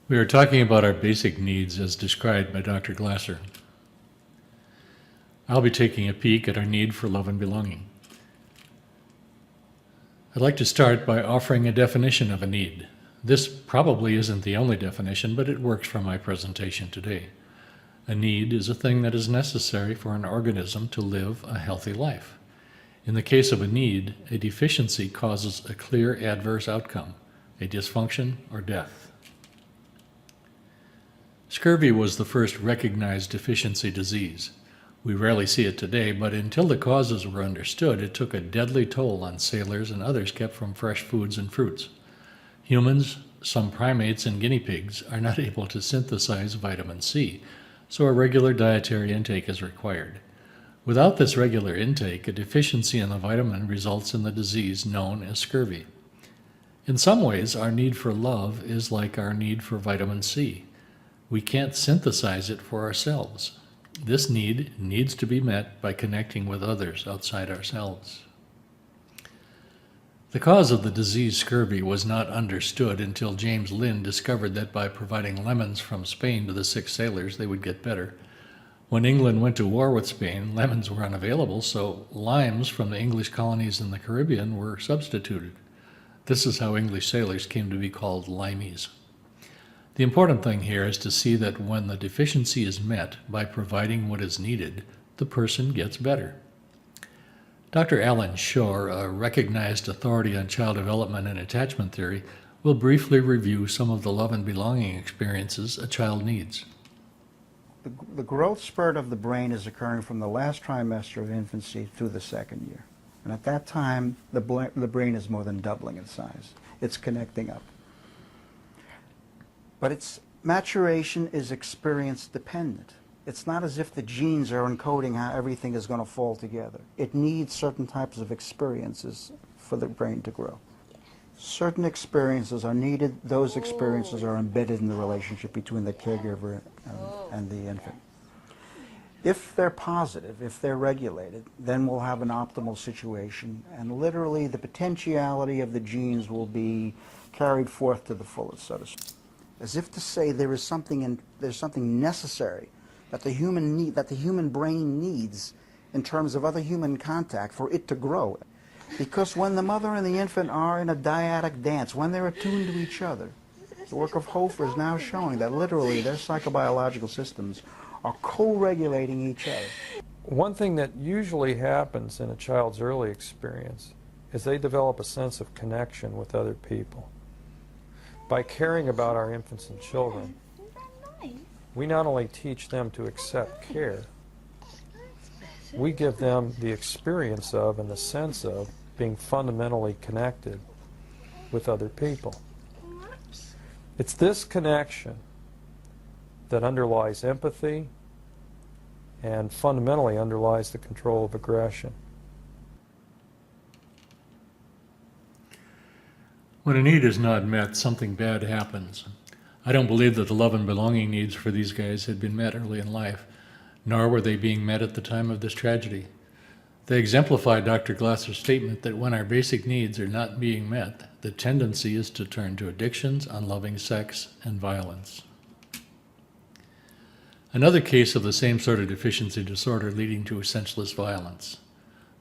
We are talking about our basic needs as described by Dr. Glasser. I'll be taking a peek at our need for love and belonging. I'd like to start by offering a definition of a need. This probably isn't the only definition, but it works for my presentation today. A need is a thing that is necessary for an organism to live a healthy life. In the case of a need, a deficiency causes a clear adverse outcome, a dysfunction or death. Scurvy was the first recognized deficiency disease. We rarely see it today, but until the causes were understood, it took a deadly toll on sailors and others kept from fresh foods and fruits. Humans, some primates, and guinea pigs are not able to synthesize vitamin C, so a regular dietary intake is required. Without this regular intake, a deficiency in the vitamin results in the disease known as scurvy. In some ways, our need for love is like our need for vitamin C. We can't synthesize it for ourselves. This need needs to be met by connecting with others outside ourselves. The cause of the disease scurvy was not understood until James Lind discovered that by providing lemons from Spain to the sick sailors, they would get better. When England went to war with Spain, lemons were unavailable, so limes from the English colonies in the Caribbean were substituted. This is how English sailors came to be called limeys. The important thing here is to see that when the deficiency is met by providing what is needed, the person gets better. Dr. Alan Schore, a recognized authority on child development and attachment theory, will briefly review some of the love and belonging experiences a child needs. The growth spurt of the brain is occurring from the last trimester of infancy through the second year. And at that time, the brain is more than doubling in size. It's connecting up. But its maturation is experience dependent. It's not as if the genes are encoding how everything is going to fall together. It needs certain types of experiences for the brain to grow. Certain experiences are needed. Those experiences are embedded in the relationship between the caregiver and the infant. If they're positive, if they're regulated, then we'll have an optimal situation, and literally the potentiality of the genes will be carried forth to the fullest, so to speak. As if to say there's something necessary that the human brain needs in terms of other human contact for it to grow. Because when the mother and the infant are in a dyadic dance, when they're attuned to each other, the work of Hofer is now showing that literally their psychobiological systems are co-regulating each other. One thing that usually happens in a child's early experience is they develop a sense of connection with other people. By caring about our infants and children, we not only teach them to accept care, we give them the experience of and the sense of being fundamentally connected with other people. It's this connection that underlies empathy and fundamentally underlies the control of aggression. When a need is not met, something bad happens. I don't believe that the love and belonging needs for these guys had been met early in life, nor were they being met at the time of this tragedy. They exemplify Dr. Glasser's statement that when our basic needs are not being met, the tendency is to turn to addictions, unloving sex, and violence. Another case of the same sort of deficiency disorder leading to senseless violence.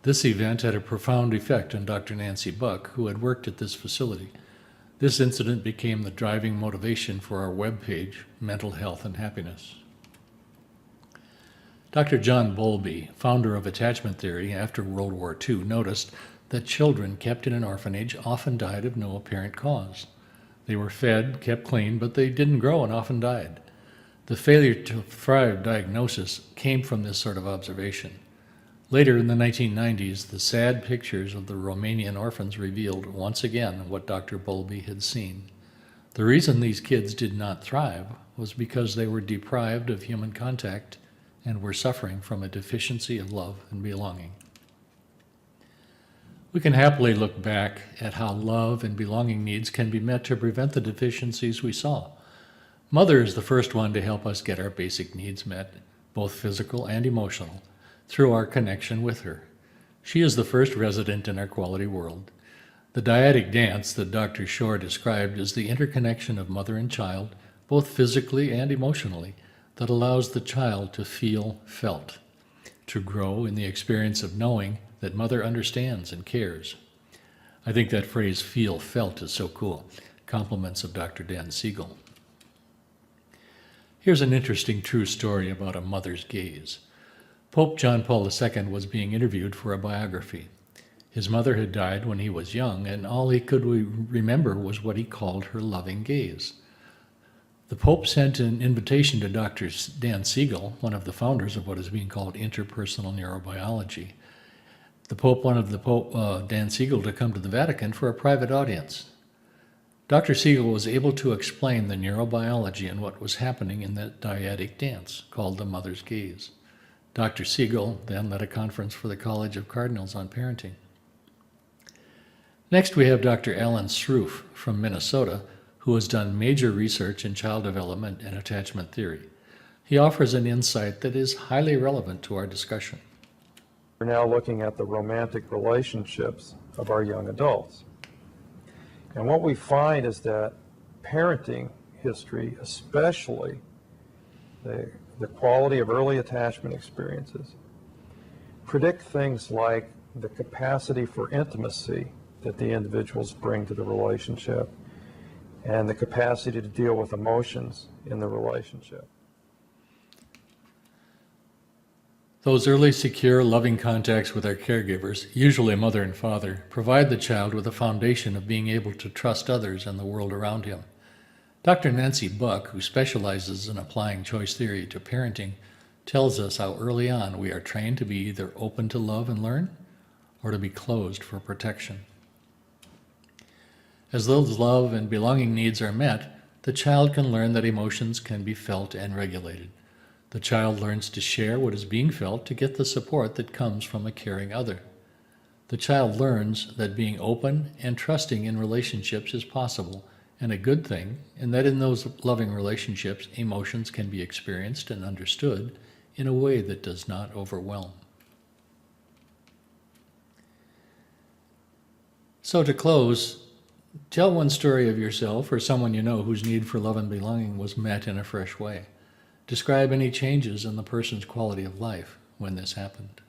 This event had a profound effect on Dr. Nancy Buck, who had worked at this facility. This incident became the driving motivation for our webpage, Mental Health and Happiness. Dr. John Bowlby, founder of attachment theory after World War II, noticed that children kept in an orphanage often died of no apparent cause. They were fed, kept clean, but they didn't grow and often died. The failure to thrive diagnosis came from this sort of observation. Later in the 1990s, the sad pictures of the Romanian orphans revealed once again what Dr. Bowlby had seen. The reason these kids did not thrive was because they were deprived of human contact and were suffering from a deficiency of love and belonging. We can happily look back at how love and belonging needs can be met to prevent the deficiencies we saw. Mother is the first one to help us get our basic needs met, both physical and emotional, through our connection with her. She is the first resident in our quality world. The dyadic dance that Dr. Schore described is the interconnection of mother and child, both physically and emotionally, that allows the child to feel felt, to grow in the experience of knowing that mother understands and cares. I think that phrase, feel felt, is so cool. Compliments of Dr. Dan Siegel. Here's an interesting true story about a mother's gaze. Pope John Paul II was being interviewed for a biography. His mother had died when he was young, and all he could remember was what he called her loving gaze. The Pope sent an invitation to Dr. Dan Siegel, one of the founders of what is being called interpersonal neurobiology. The Pope wanted Dan Siegel to come to the Vatican for a private audience. Dr. Siegel was able to explain the neurobiology and what was happening in that dyadic dance called the mother's gaze. Dr. Siegel then led a conference for the College of Cardinals on parenting. Next, we have Dr. Alan Sroufe from Minnesota, who has done major research in child development and attachment theory. He offers an insight that is highly relevant to our discussion. We're now looking at the romantic relationships of our young adults. And what we find is that parenting history, especially the quality of early attachment experiences, predict things like the capacity for intimacy that the individuals bring to the relationship and the capacity to deal with emotions in the relationship. Those early, secure, loving contacts with our caregivers, usually mother and father, provide the child with a foundation of being able to trust others and the world around him. Dr. Nancy Buck, who specializes in applying choice theory to parenting, tells us how early on we are trained to be either open to love and learn, or to be closed for protection. As those love and belonging needs are met, the child can learn that emotions can be felt and regulated. The child learns to share what is being felt to get the support that comes from a caring other. The child learns that being open and trusting in relationships is possible and a good thing, and that in those loving relationships, emotions can be experienced and understood in a way that does not overwhelm. So to close, tell one story of yourself or someone you know whose need for love and belonging was met in a fresh way. Describe any changes in the person's quality of life when this happened.